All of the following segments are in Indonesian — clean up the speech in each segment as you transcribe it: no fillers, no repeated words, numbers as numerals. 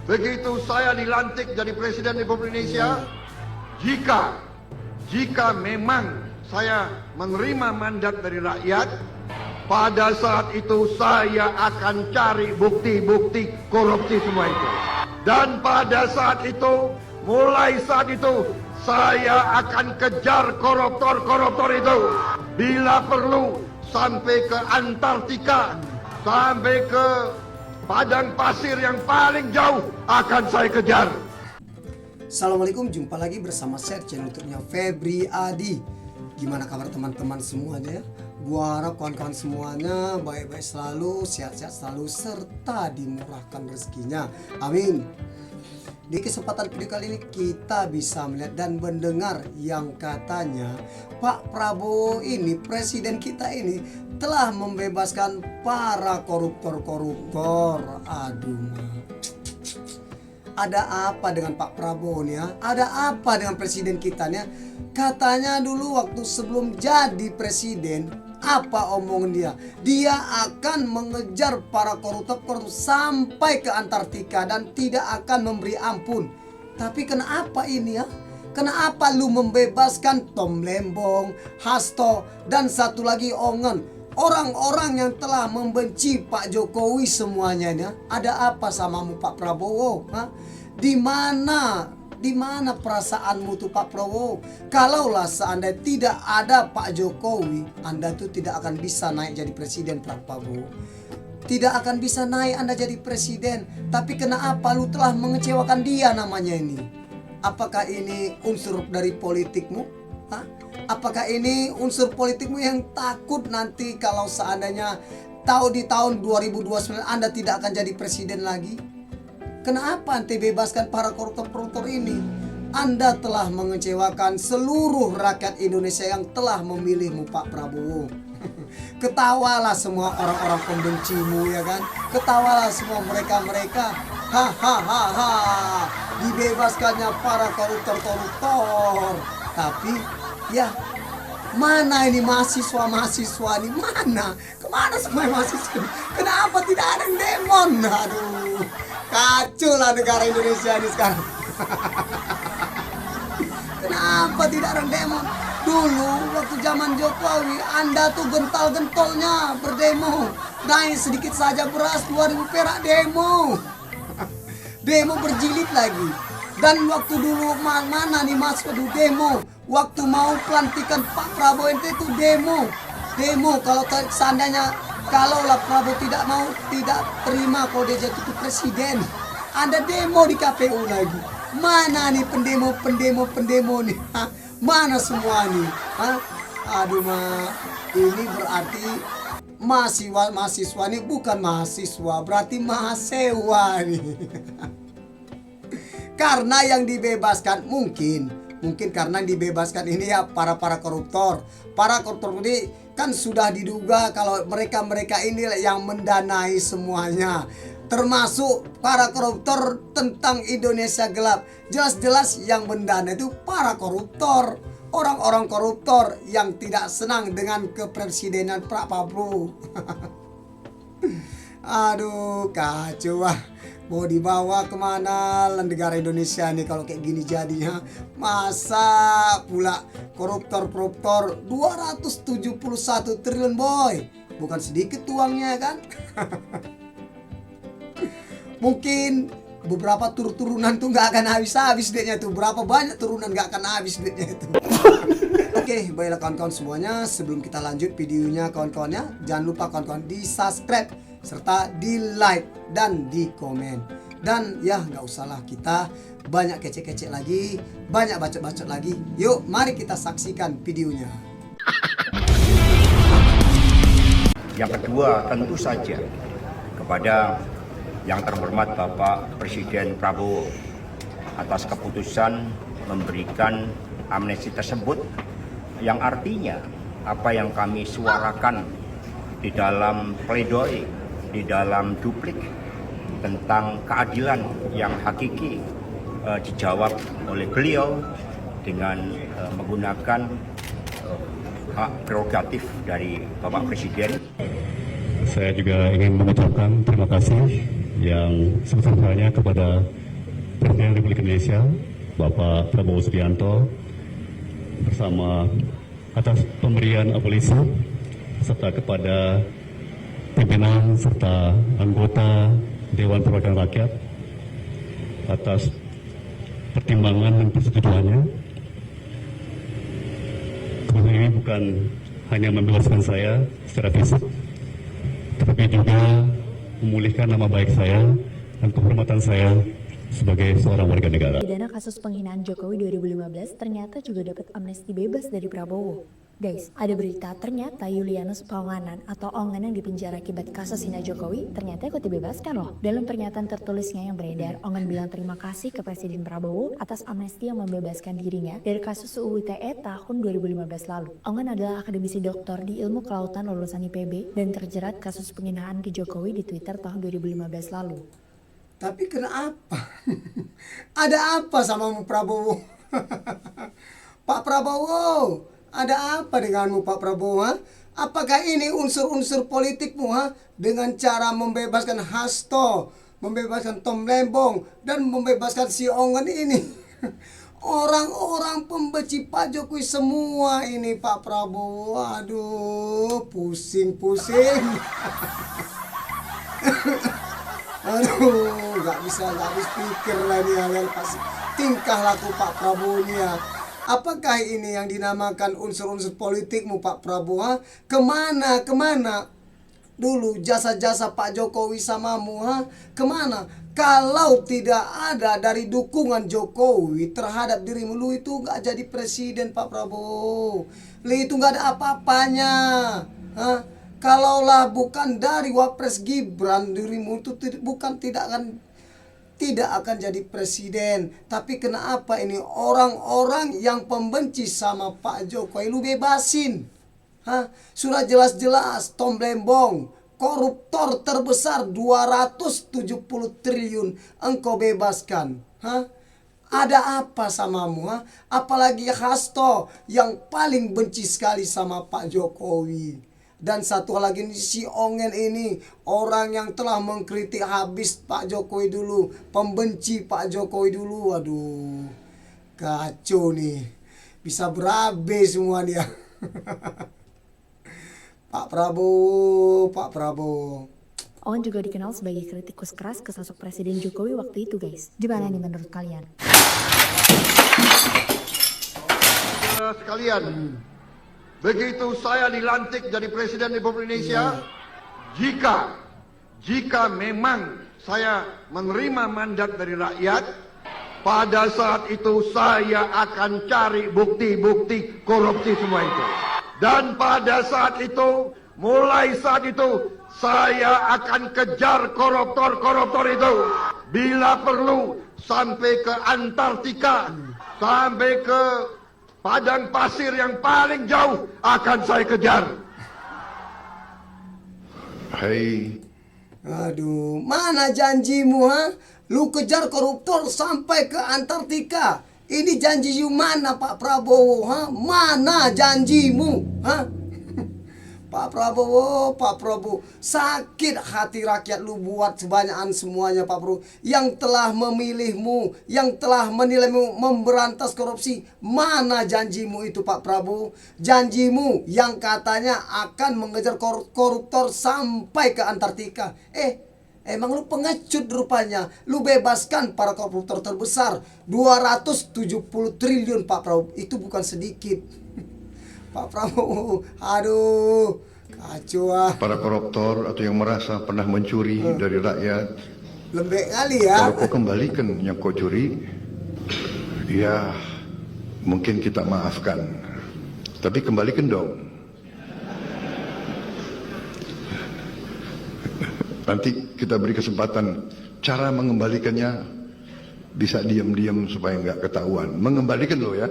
begitu saya dilantik jadi Presiden Republik Indonesia, jika memang saya menerima mandat dari rakyat, pada saat itu saya akan cari bukti-bukti korupsi semua itu. Dan pada saat itu, mulai saat itu, saya akan kejar koruptor-koruptor itu. Bila perlu, sampai ke Antartika, sampai ke padang pasir yang paling jauh, akan saya kejar. Assalamualaikum, jumpa lagi bersama saya channel YouTube-nya Febri Adi. Gimana kabar teman-teman semuanya? Gua harap kawan-kawan semuanya baik-baik selalu, sehat-sehat selalu, serta dimurahkan rezekinya. Amin. Di kesempatan video kali ini kita bisa melihat dan mendengar yang katanya Pak Prabowo ini, presiden kita ini, telah membebaskan para koruptor-koruptor. Aduh, ada apa dengan Pak Prabowo nih ya? Ada apa dengan presiden kita nih ya? Katanya dulu waktu sebelum jadi presiden, apa omongan dia? Dia akan mengejar para koruptor sampai ke Antartika dan tidak akan memberi ampun. Tapi kenapa ini ya? Kenapa lu membebaskan Tom Lembong, Hasto, dan satu lagi Ongen? Orang-orang yang telah membenci Pak Jokowi semuanya ya? Ada apa samamu Pak Prabowo? Ha? Di mana perasaanmu tuh Pak Prabowo? Kalaulah seandainya tidak ada Pak Jokowi, Anda tuh tidak akan bisa naik jadi presiden Pak Prabowo. Tidak akan bisa naik Anda jadi presiden. Tapi kenapa lu telah mengecewakan dia namanya ini? Apakah ini unsur dari politikmu? Hah? Apakah ini unsur politikmu yang takut nanti kalau seandainya di tahun 2029 Anda tidak akan jadi presiden lagi? Kenapa Anda bebaskan para koruptor-koruptor ini? Anda telah mengecewakan seluruh rakyat Indonesia yang telah memilihmu Pak Prabowo. Ketawalah semua orang-orang pembencimu ya kan. Ketawalah semua mereka-mereka. Hahaha. Dibebaskannya para koruptor-koruptor. Tapi ya, mana ini mahasiswa-mahasiswa ini? Mana? Kemana semua mahasiswa? Kenapa tidak ada yang demon? Aduh, kacau lah negara Indonesia ini sekarang. Kenapa tidak ada yang demon? Dulu waktu zaman Jokowi, Anda tuh gental-gentolnya berdemo. Naik sedikit saja beras 2000 perak demo. Demo berjilid lagi. Dan waktu dulu mana nih mas dulu demo. Waktu mau pelantikan Pak Prabowo itu demo. Kalau seandainya kalaulah Prabowo tidak terima kalau dia jadi presiden, Anda demo di KPU lagi. Mana nih pendemo nih? Hah? Mana semua nih? Hah? Aduh ini berarti mahasiswa ini bukan mahasiswa, berarti mahasiswa nih. Karena yang dibebaskan mungkin karena yang dibebaskan ini ya para koruptor. Para koruptor ini kan sudah diduga kalau mereka ini yang mendanai semuanya. Termasuk para koruptor tentang Indonesia gelap. Jelas-jelas yang mendanai itu para koruptor. Orang-orang koruptor yang tidak senang dengan kepresidenan Pak Prabowo. Aduh, kacau ah. Mau dibawa kemana negara Indonesia nih kalau kayak gini jadinya? Masa pula koruptor 271 triliun boy. Bukan sedikit uangnya kan? Mungkin beberapa turunan tuh gak akan habis duitnya tuh. Berapa banyak turunan gak akan habis duitnya itu. Oke, baiklah kawan-kawan semuanya. Sebelum kita lanjut videonya kawan-kawannya, jangan lupa kawan-kawan di subscribe serta di like dan di komen. Dan ya nggak usahlah kita banyak kecek-kecek lagi, banyak bacot-bacot lagi. Yuk mari kita saksikan videonya. Yang kedua tentu saja kepada yang terhormat Bapak Presiden Prabowo atas keputusan memberikan amnesti tersebut, yang artinya apa yang kami suarakan di dalam pledoi, di dalam duplik tentang keadilan yang hakiki dijawab oleh beliau dengan menggunakan hak prerogatif dari Bapak Presiden. Saya juga ingin mengucapkan terima kasih yang sebesar-besarnya kepada Presiden Republik Indonesia, Bapak Prabowo Subianto, bersama atas pemberian abolisi, serta kepada pimpinan serta anggota Dewan Perwakilan Rakyat atas pertimbangan dan persetujuannya. Keputusan ini bukan hanya membebaskan saya secara fisik, tetapi juga memulihkan nama baik saya dan kehormatan saya sebagai seorang warga negara. Pidana kasus penghinaan Jokowi 2015 ternyata juga dapat amnesti bebas dari Prabowo. Guys, ada berita ternyata Julianus Panganan atau Ongen yang dipenjara akibat kasus hina Jokowi ternyata ikut dibebaskan loh. Dalam pernyataan tertulisnya yang beredar, Ongen bilang terima kasih ke Presiden Prabowo atas amnesti yang membebaskan dirinya dari kasus UU ITE tahun 2015 lalu. Ongen adalah akademisi doktor di ilmu kelautan lulusan IPB dan terjerat kasus penghinaan ke Jokowi di Twitter tahun 2015 lalu. Tapi kenapa? Ada apa sama Prabowo? Pak Prabowo, ada apa denganmu Pak Prabowo? Ha? Apakah ini unsur-unsur politikmu dengan cara membebaskan Hasto, membebaskan Tom Lembong, dan membebaskan si Ongen ini? Orang-orang pembenci Pak Jokowi semua ini Pak Prabowo. Aduh, pusing-pusing. Aduh, nggak bisa habis pikir lah ini hal pasti tingkah laku Pak Prabowo ini ya. Apakah ini yang dinamakan unsur-unsur politikmu Pak Prabowo? Kemana dulu jasa-jasa Pak Jokowi samamu? Kemana? Kalau tidak ada dari dukungan Jokowi terhadap dirimu, lu itu nggak jadi presiden Pak Prabowo. Lu itu nggak ada apa-apanya. Kalaulah bukan dari Wapres Gibran, dirimu itu tidak akan jadi presiden. Tapi kenapa ini orang-orang yang pembenci sama Pak Jokowi lu bebasin? Sudah jelas-jelas Tom Lembong, koruptor terbesar 270 triliun engkau bebaskan. Ada apa samamu? Apalagi Hasto yang paling benci sekali sama Pak Jokowi. Dan satu lagi si Ongen ini, orang yang telah mengkritik habis Pak Jokowi dulu, pembenci Pak Jokowi dulu. Waduh, kacau nih, bisa berabe semua dia. Pak Prabowo. Ongen juga dikenal sebagai kritikus keras ke sosok Presiden Jokowi waktu itu guys. Gimana nih menurut kalian? Sekalian, begitu saya dilantik jadi Presiden Republik Indonesia, jika memang saya menerima mandat dari rakyat, pada saat itu saya akan cari bukti-bukti korupsi semua itu. Dan pada saat itu, mulai saat itu, saya akan kejar koruptor-koruptor itu. Bila perlu, sampai ke Antartika, sampai ke padang pasir yang paling jauh akan saya kejar. Hai. Aduh, mana janjimu Lu kejar koruptor sampai ke Antartika. Ini janji you mana Pak Prabowo? Mana janjimu? Pak Prabowo, sakit hati rakyat lu buat sebanyakan semuanya Pak Prabowo. Yang telah memilihmu, yang telah menilaimu memberantas korupsi. Mana janjimu itu Pak Prabowo? Janjimu yang katanya akan mengejar koruptor sampai ke Antartika. Emang lu pengecut rupanya. Lu bebaskan para koruptor terbesar 270 triliun Pak Prabowo. Itu bukan sedikit. Pak Prabowo, aduh, kacau Para koruptor atau yang merasa pernah mencuri dari rakyat, lembek kali ya. kalau kau kembalikan yang kau curi, ya mungkin kita maafkan. Tapi kembalikan dong. Nanti kita beri kesempatan. Cara mengembalikannya bisa diam-diam supaya nggak ketahuan. Mengembalikan loh ya.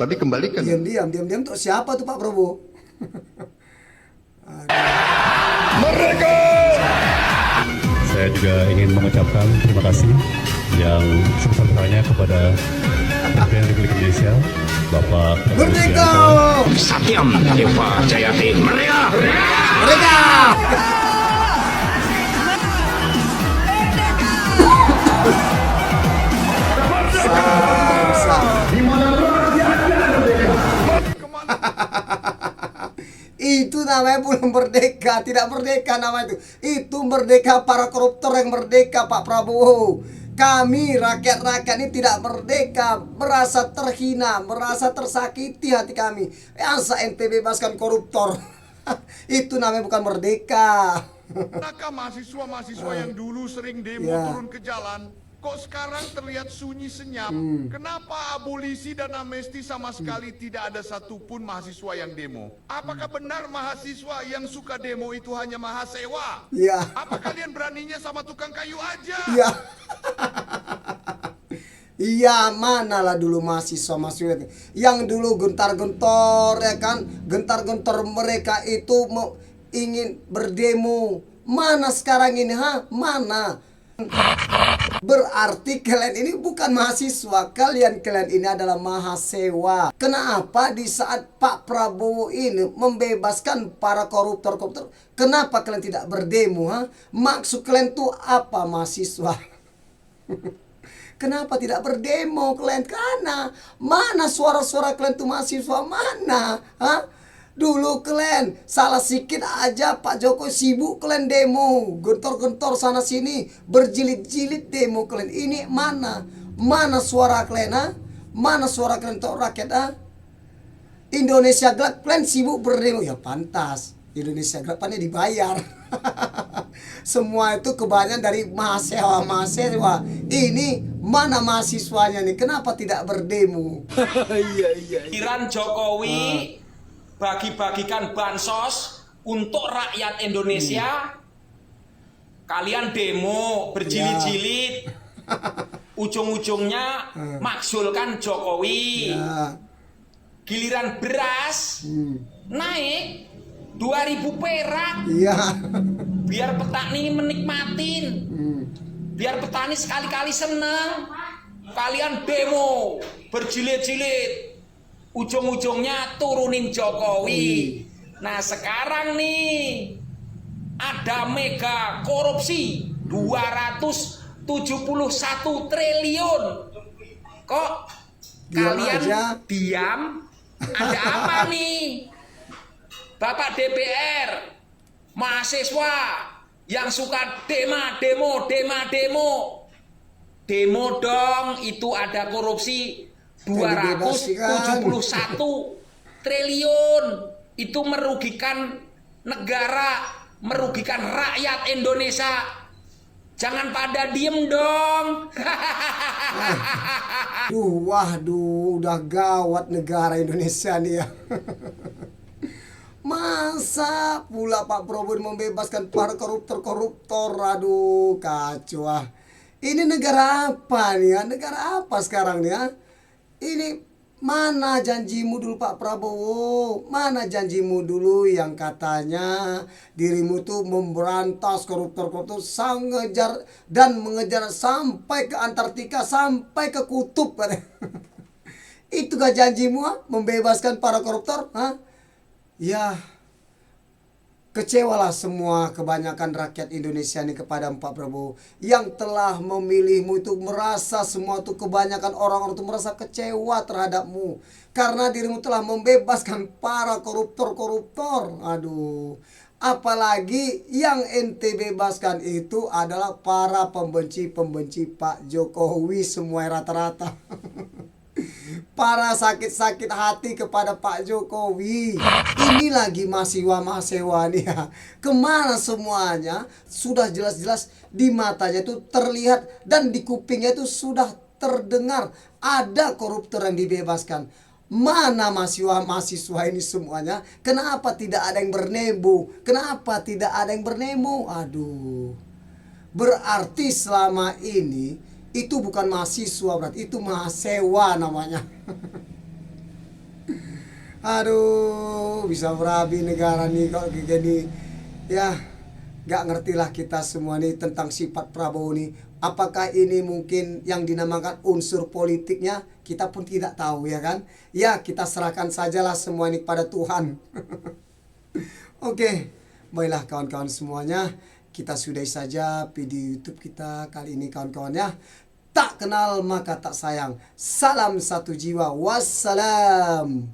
Tapi kembalikan. Diam-diam untuk siapa tuh Pak Prabowo? Mereka! Saya juga ingin mengucapkan terima kasih yang sebesar-besarnya kepada Presiden Republik Indonesia, Bapak Prabowo Merdeka! Subianto. Satyam Deva Jayate. Merdeka! Merdeka! Itu namanya belum merdeka, tidak merdeka namanya itu. Itu merdeka para koruptor yang merdeka, Pak Prabowo. Kami rakyat-rakyat ini tidak merdeka, merasa terhina, merasa tersakiti hati kami. Asa ente bebaskan koruptor. Itu namanya bukan merdeka. Manakah mahasiswa-mahasiswa yang dulu sering demo Ya. turun ke jalan, kok sekarang terlihat sunyi senyap? Kenapa abolisi dan amnesti sama sekali tidak ada satupun mahasiswa yang demo? Apakah benar mahasiswa yang suka demo itu hanya mahasewa? Ya. Apa kalian beraninya sama tukang kayu aja? Iya. Iya, manalah dulu mahasiswa yang dulu gentar-gentor ya kan, gentar-gentor mereka itu ingin berdemo. Mana sekarang ini, Mana? Berarti kalian ini bukan mahasiswa, kalian ini adalah mahasewa. Kenapa di saat Pak Prabowo ini membebaskan para koruptor, kenapa kalian tidak berdemo, Maksud kalian tuh apa, mahasiswa? Kenapa tidak berdemo kalian? Karena mana suara-suara kalian tuh mahasiswa, mana? Dulu kalian salah sikit aja Pak Jokowi sibuk kalian demo, gentor-gentor sana sini, berjilid-jilid demo kalian. Ini mana? Mana suara kalian, Mana suara kalian untuk rakyat, Indonesia gelap kalian sibuk berdemo. Ya pantas, Indonesia gelap kan dibayar. Semua itu kebanyakan dari mahasiswa. Ini mana mahasiswanya nih? Kenapa tidak berdemo? Iran Jokowi bagi-bagikan bansos untuk rakyat Indonesia. Kalian demo berjilid-jilid, ujung-ujungnya makzulkan Jokowi. Ya. Giliran beras naik 2.000 perak. Iya. Biar petani menikmatin, biar petani sekali-kali seneng. Kalian demo berjilid-jilid, ujung-ujungnya turunin Jokowi. Nah sekarang nih ada mega korupsi 271 triliun. Kok Diam kalian aja. diam? Ada apa nih? Bapak DPR, mahasiswa yang suka demo dong, itu ada korupsi 271 triliun. Itu merugikan negara, merugikan rakyat Indonesia. Jangan pada diem dong. Waduh, udah gawat negara Indonesia nih ya. Masa pula Pak Prabowo membebaskan para koruptor? Aduh, kacau. Ini negara apa nih ya? Negara apa sekarang nih ya? Ini mana janjimu dulu Pak Prabowo? Mana janjimu dulu yang katanya dirimu tuh memberantas koruptor sang ngejar dan mengejar sampai ke Antartika, sampai ke kutub katanya. Itu gak janjimu, membebaskan para koruptor? Ya, kecewalah semua kebanyakan rakyat Indonesia ini kepada Pak Prabowo yang telah memilihmu. Itu merasa semua itu kebanyakan orang-orang itu merasa kecewa terhadapmu karena dirimu telah membebaskan para koruptor. Aduh, apalagi yang ente bebaskan itu adalah para pembenci Pak Jokowi semua rata-rata. Para sakit-sakit hati kepada Pak Jokowi. Ini lagi mahasiswa nih ya. Kemana semuanya? Sudah jelas-jelas di matanya itu terlihat dan di kupingnya itu sudah terdengar ada koruptor yang dibebaskan. Mana mahasiswa ini semuanya? Kenapa tidak ada yang bernemo? Kenapa tidak ada yang bernemo? Aduh. Berarti selama ini itu bukan mahasiswa, berarti itu mahasewa namanya. Aduh, bisa berabi negara nih kok gini. Ya, gak ngertilah kita semua nih tentang sifat Prabowo nih. Apakah ini mungkin yang dinamakan unsur politiknya? Kita pun tidak tahu ya kan. Ya, kita serahkan sajalah semua ini kepada Tuhan. Oke, baiklah kawan-kawan semuanya. Kita sudahi saja video YouTube kita kali ini kawan-kawan ya. Tak kenal maka tak sayang. Salam satu jiwa. Wassalam.